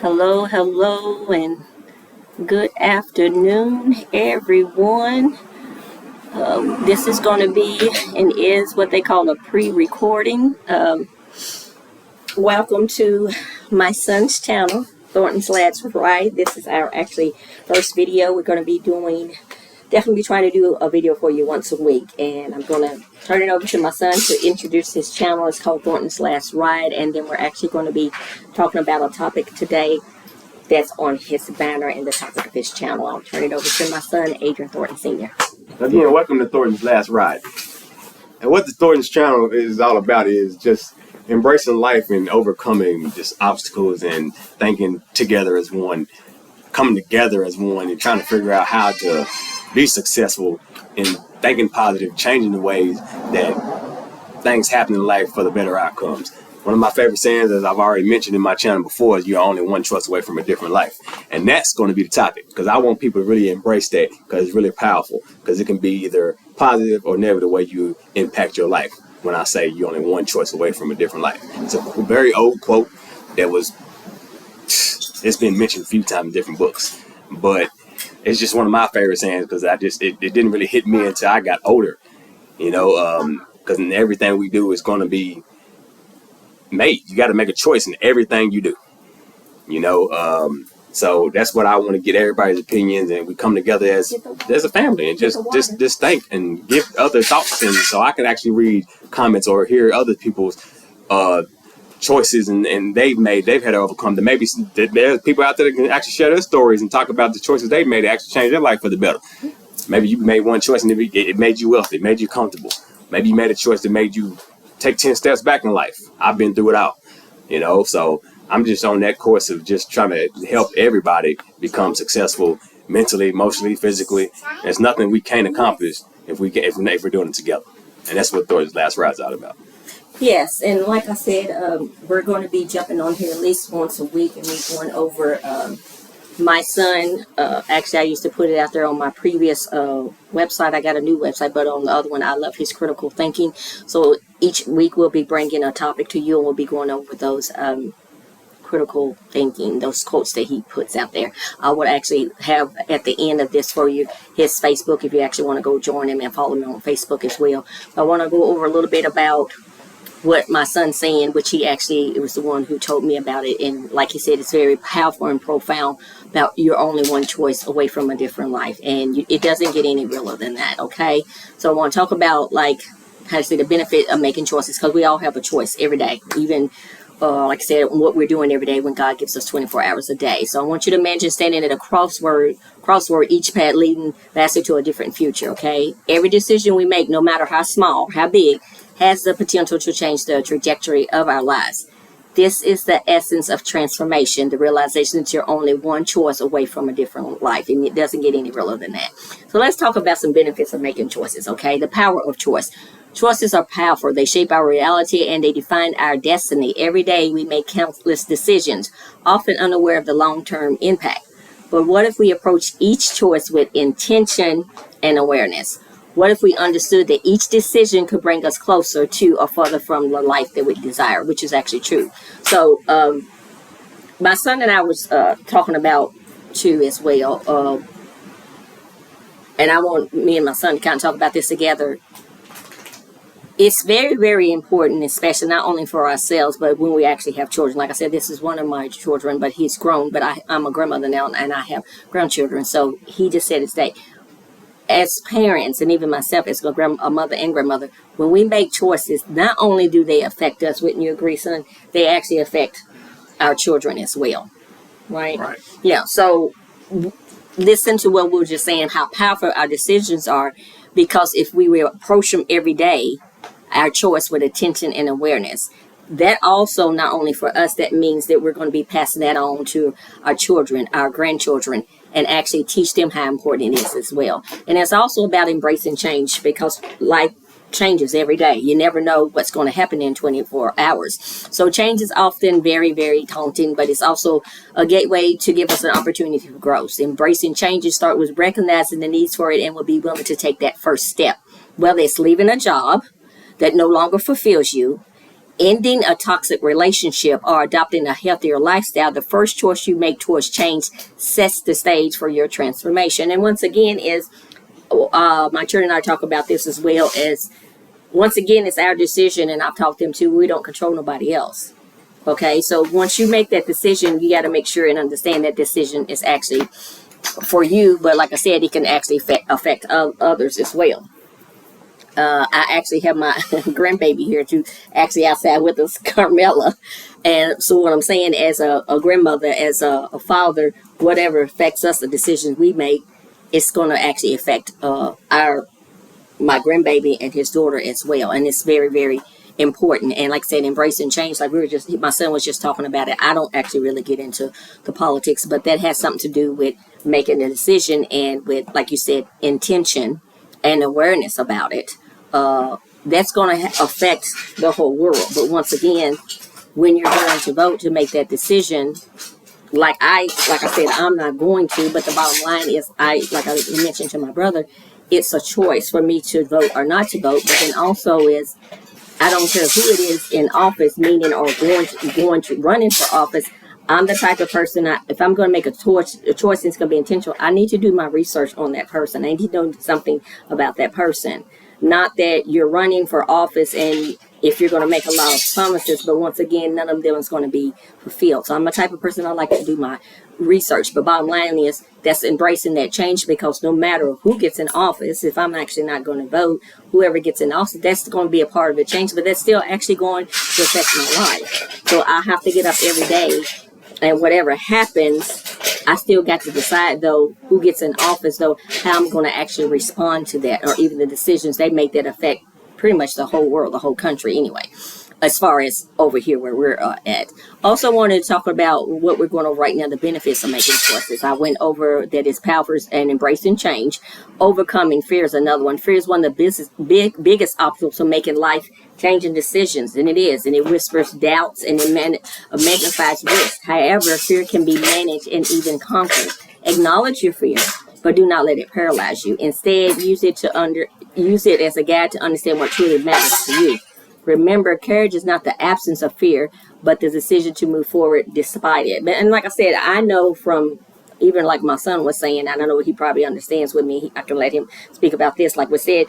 Hello, hello, and good afternoon, everyone. This is going to be and is what they call a pre-recording. Welcome to my son's channel, Thornton's Lads Ride. This is our actually first video. We're going to be definitely trying to do a video for you once a week, and I'm going to turn it over to my son to introduce his channel. It's called Thornton's Last Ride, and then we're actually going to be talking about a topic today that's on his banner and the topic of his channel. I'll turn it over to my son, Adrian Thornton Sr. Again, welcome to Thornton's Last Ride. And what the Thornton's channel is all about is just embracing life and overcoming just obstacles and thinking together as one, coming together as one, and trying to figure out how to be successful in thinking positive, changing the ways that things happen in life for the better outcomes. One of my favorite sayings, as I've already mentioned in my channel before, is you're only one choice away from a different life. And that's going to be the topic, because I want people to really embrace that, because it's really powerful, because it can be either positive or negative the way you impact your life. When I say you're only one choice away from a different life. It's a very old quote it's been mentioned a few times in different books, but it's just one of my favorite sayings, because it didn't really hit me until I got older, because in everything we do is going to be made. You got to make a choice in everything you do, so that's what I want to get everybody's opinions, and we come together as a family and just think and give other thoughts, and so I can actually read comments or hear other people's choices and they've had to overcome them. Maybe there's people out there that can actually share their stories and talk about the choices they've made to actually change their life for the better. Maybe you made one choice and it made you wealthy, it made you comfortable. Maybe you made a choice that made you take 10 steps back in life. I've been through it all, so I'm just on that course of just trying to help everybody become successful mentally, emotionally, physically. There's nothing we can't accomplish if we're doing it together. And that's what Thornton's Last Ride's all about. Yes, and like I said, we're going to be jumping on here at least once a week, and we're going over my son. Actually, I used to put it out there on my previous website. I got a new website, but on the other one, I love his critical thinking. So each week we'll be bringing a topic to you, and we'll be going over those critical thinking, those quotes that he puts out there. I would actually have at the end of this for you his Facebook, if you actually want to go join him and follow him on Facebook as well. I want to go over a little bit about what my son's saying, which it was the one who told me about it, and like he said, it's very powerful and profound about you're only one choice away from a different life, and it doesn't get any realer than that. Okay, so I want to talk about the benefit of making choices, because we all have a choice every day, even like I said, what we're doing every day when God gives us 24 hours a day. So I want you to imagine standing at a crossroad, each path leading faster to a different future, okay? Every decision we make, no matter how small, how big, has the potential to change the trajectory of our lives. This is the essence of transformation, the realization that you're only one choice away from a different life, and it doesn't get any realer than that. So let's talk about some benefits of making choices, okay? The power of choice. Choices are powerful. They shape our reality and they define our destiny. Every day we make countless decisions, often unaware of the long-term impact. But what if we approach each choice with intention and awareness? What if we understood that each decision could bring us closer to or further from the life that we desire, which is actually true. So my son and I was talking about too as well. And I want me and my son to kind of talk about this together. It's very, very important, especially not only for ourselves, but when we actually have children. Like I said, this is one of my children, but he's grown. But I'm a grandmother now, and I have grandchildren. So he just said it's day. As parents, and even myself as a mother and grandmother, when we make choices, not only do they affect us, wouldn't you agree, son? They actually affect our children as well, right? Right. Yeah, so listen to what we were just saying, how powerful our decisions are, because if we will approach them every day, our choice with attention and awareness, that also not only for us, that means that we're going to be passing that on to our children, our grandchildren, and actually teach them how important it is as well. And it's also about embracing change, because life changes every day. You never know what's going to happen in 24 hours. So change is often very, very daunting, but it's also a gateway to give us an opportunity for growth. Embracing changes start with recognizing the needs for it, and will be willing to take that first step, whether it's leaving a job that no longer fulfills you, ending a toxic relationship or adopting a healthier lifestyle, the first choice you make towards change sets the stage for your transformation. And once again, is my children and I talk about this as well, as once again, it's our decision, and I've talked to them too. We don't control nobody else. Okay, so once you make that decision, you got to make sure and understand that decision is actually for you. But like I said, it can actually affect others as well. I actually have my grandbaby here too, actually outside with us, Carmela. And so what I'm saying, as a grandmother, as a father, whatever affects us, the decisions we make, it's going to actually affect my grandbaby and his daughter as well. And it's very, very important. And like I said, embracing change, like my son was just talking about it. I don't actually really get into the politics, but that has something to do with making a decision and with, like you said, intention and awareness about it. That's going to affect the whole world. But once again, when you're going to vote to make that decision, like I said, I'm not going to, but the bottom line is, like I mentioned to my brother, it's a choice for me to vote or not to vote. But then also is, I don't care who it is in office, meaning or going to running for office. I'm the type of person, if I'm going to make a choice and it's going to be intentional, I need to do my research on that person. I need to know something about that person. Not that you're running for office and if you're going to make a lot of promises, but once again, none of them is going to be fulfilled. So I'm the type of person, I like to do my research. But bottom line is, that's embracing that change, because no matter who gets in office, if I'm actually not going to vote, whoever gets in office, that's going to be a part of the change, but that's still actually going to affect my life. So I have to get up every day, and whatever happens, I still got to decide, though, who gets in office, though, how I'm going to actually respond to that, or even the decisions they make that affect pretty much the whole world, the whole country anyway, as far as over here where we're at. Also wanted to talk about what we're going over right now, the benefits of making choices. I went over that it's powerful and embracing change. Overcoming fear is another one. Fear is one of the biggest obstacles to making life-changing decisions, and it is. And it whispers doubts and it magnifies risk. However, fear can be managed and even conquered. Acknowledge your fear, but do not let it paralyze you. Instead, use it as a guide to understand what truly matters to you. Remember, courage is not the absence of fear, but the decision to move forward despite it. And like I said, I know from, even like my son was saying, I don't know what he probably understands with me. I can let him speak about this. Like we said,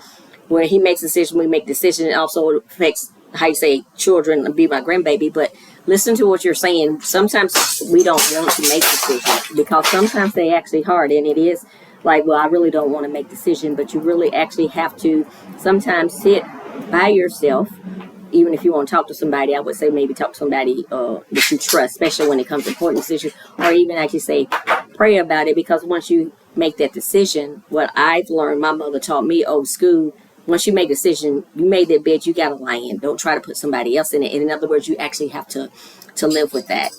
when he makes a decision, we make decisions. It also affects how you say children, be my grandbaby. But listen to what you're saying. Sometimes we don't want to make decisions because sometimes they actually hard, and it is like, well, I really don't want to make decisions, but you really actually have to sometimes sit by yourself. Even if you want to talk to somebody, I would say maybe talk to somebody that you trust, especially when it comes to important decisions, or even actually say, pray about it, because once you make that decision, what I've learned, my mother taught me old school, once you make a decision, you made that bed, you got to lie in. Don't try to put somebody else in it. And in other words, you actually have to live with that.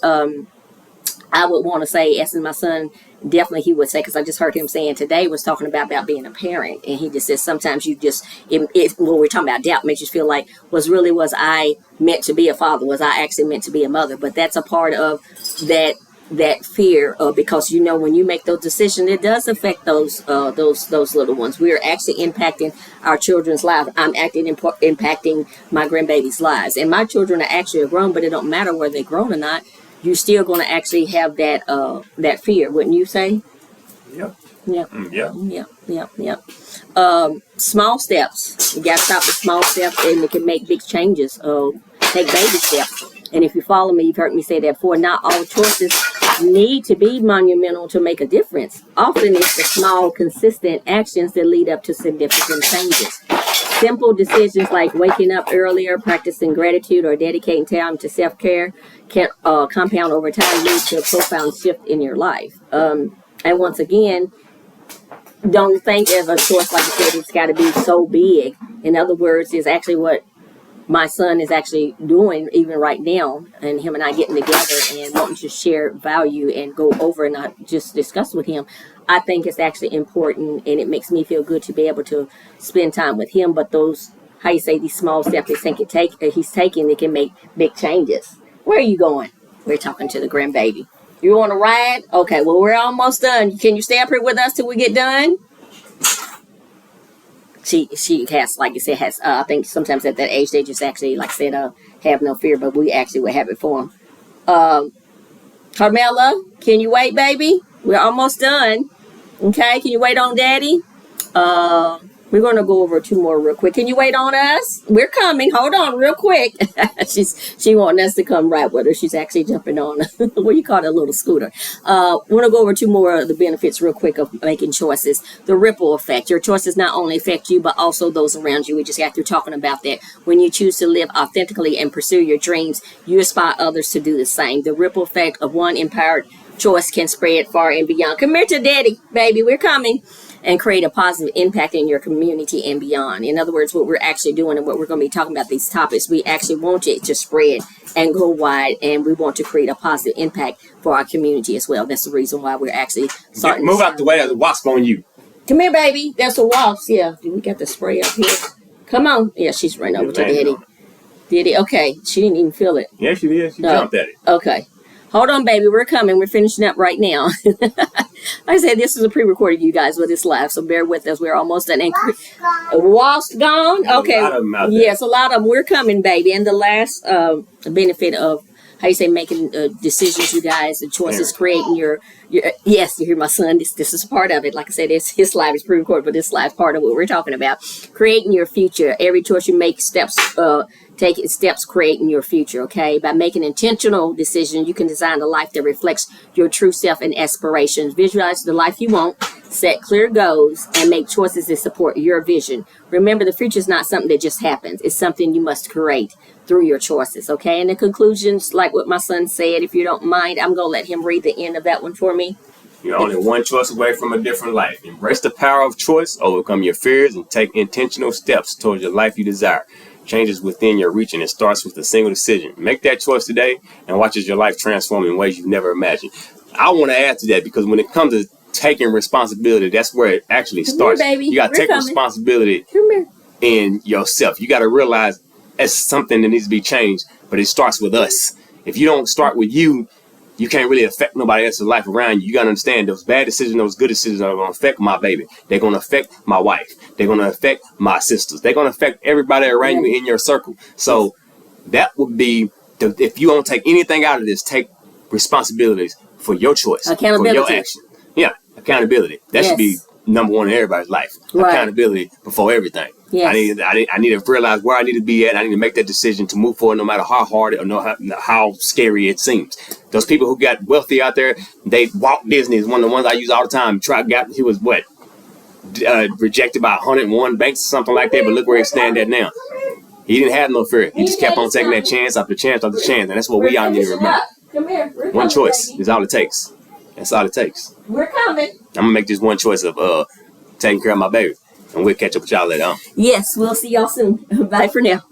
I would want to say, as my son, definitely he would say, because I just heard him saying today, was talking about being a parent. And he just says sometimes you just, when we're talking about doubt, makes you feel like, was I meant to be a father? Was I actually meant to be a mother? But that's a part of that fear, because when you make those decisions, it does affect those little ones. We are actually impacting our children's lives. I'm actually impacting my grandbaby's lives, and my children are actually grown, but it don't matter whether they're grown or not. You're still going to actually have that fear, wouldn't you say? Yep. Yep. Yep. Small steps. You got to stop with small steps, and it can make big changes. Take baby steps. And if you follow me, you've heard me say that before. Not all choices need to be monumental to make a difference. Often it's the small, consistent actions that lead up to significant changes. Simple decisions like waking up earlier, practicing gratitude, or dedicating time to self-care can compound over time, lead to a profound shift in your life. And once again, don't think of a choice like you said, it's got to be so big. In other words, is actually what my son is actually doing even right now, and him and I getting together and wanting to share value and go over and not just discuss with him. I think it's actually important, and it makes me feel good to be able to spend time with him. But those, how you say, these small steps he's taking, it can make big changes. Where are you going? We're talking to the grandbaby. You want to ride? Okay, well, we're almost done. Can you stay up here with us till we get done? she has, like I said, has I think sometimes at that age they just actually, like I said, have no fear, but we actually would have it for them. Carmela, can you wait, baby? We're almost done. Okay, can you wait on Daddy? We're going to go over 2 more real quick. Can you wait on us? We're coming. Hold on real quick. She wanting us to come right with her. She's actually jumping on, what do you call it, a little scooter. We're going to go over 2 more of the benefits real quick of making choices. The ripple effect. Your choices not only affect you, but also those around you. We just got through talking about that. When you choose to live authentically and pursue your dreams, you inspire others to do the same. The ripple effect of one empowered choice can spread far and beyond. Come here to Daddy, baby. We're coming. And create a positive impact in your community and beyond. In other words, what we're actually doing and what we're going to be talking about these topics, we actually want it to spread and go wide, and we want to create a positive impact for our community as well. That's the reason why we're actually starting. Move out the way. There's a wasp on you. Come here, baby. That's a wasp. Yeah. We got the spray up here. Come on. Yeah, she's running over to Daddy. Daddy. Okay. She didn't even feel it. Yeah, she did. She jumped at it. Okay. Hold on, baby. We're coming. We're finishing up right now. Like I said, this is a pre-recorded, you guys, but it's live, so bear with us. We're almost done. Wasp gone? Okay. Yes, a lot of them. We're coming, baby. And the last benefit of, how you say, making decisions, you guys, the choices, creating your yes, you hear my son. This is part of it. Like I said, his live is pre-recorded, but this live part of what we're talking about. Creating your future. Every choice you make, taking steps creating your future, okay? By making intentional decisions, you can design a life that reflects your true self and aspirations. Visualize the life you want, set clear goals, and make choices that support your vision. Remember, the future is not something that just happens. It's something you must create through your choices, okay? And the conclusions, like what my son said, if you don't mind, I'm going to let him read the end of that one for me. You're only one choice away from a different life. Embrace the power of choice, overcome your fears, and take intentional steps towards your life you desire. Change is within your reach, and it starts with a single decision. Make that choice today and watch as your life transform in ways you've never imagined. I want to add to that, because when it comes to taking responsibility, that's where it actually starts. Here, baby. You got to take responsibility in yourself. You got to realize it's something that needs to be changed, but it starts with us. If you don't start with you, you can't really affect nobody else's life around you. You got to understand, those bad decisions, those good decisions are going to affect my baby. They're going to affect my wife. They're going to affect my sisters. They're going to affect everybody around you in your circle. So that would be, if you don't take anything out of this, take responsibilities for your choice, for your action. Yeah, accountability. That should be number one in everybody's life. Right. Accountability before everything. Yes. I need to realize where I need to be at. I need to make that decision to move forward, no matter how hard it or how scary it seems. Those people who got wealthy out there, Walt Disney is one of the ones I use all the time. He was rejected by 101 banks or something like that, but look where he's standing at now. He didn't have no fear. He just kept on taking that chance after chance after chance, and that's what we all need to remember. Come here. One choice is all it takes. That's all it takes. We're coming. I'm gonna make this one choice of taking care of my baby, and we'll catch up with y'all later on. Yes, we'll see y'all soon. Bye for now.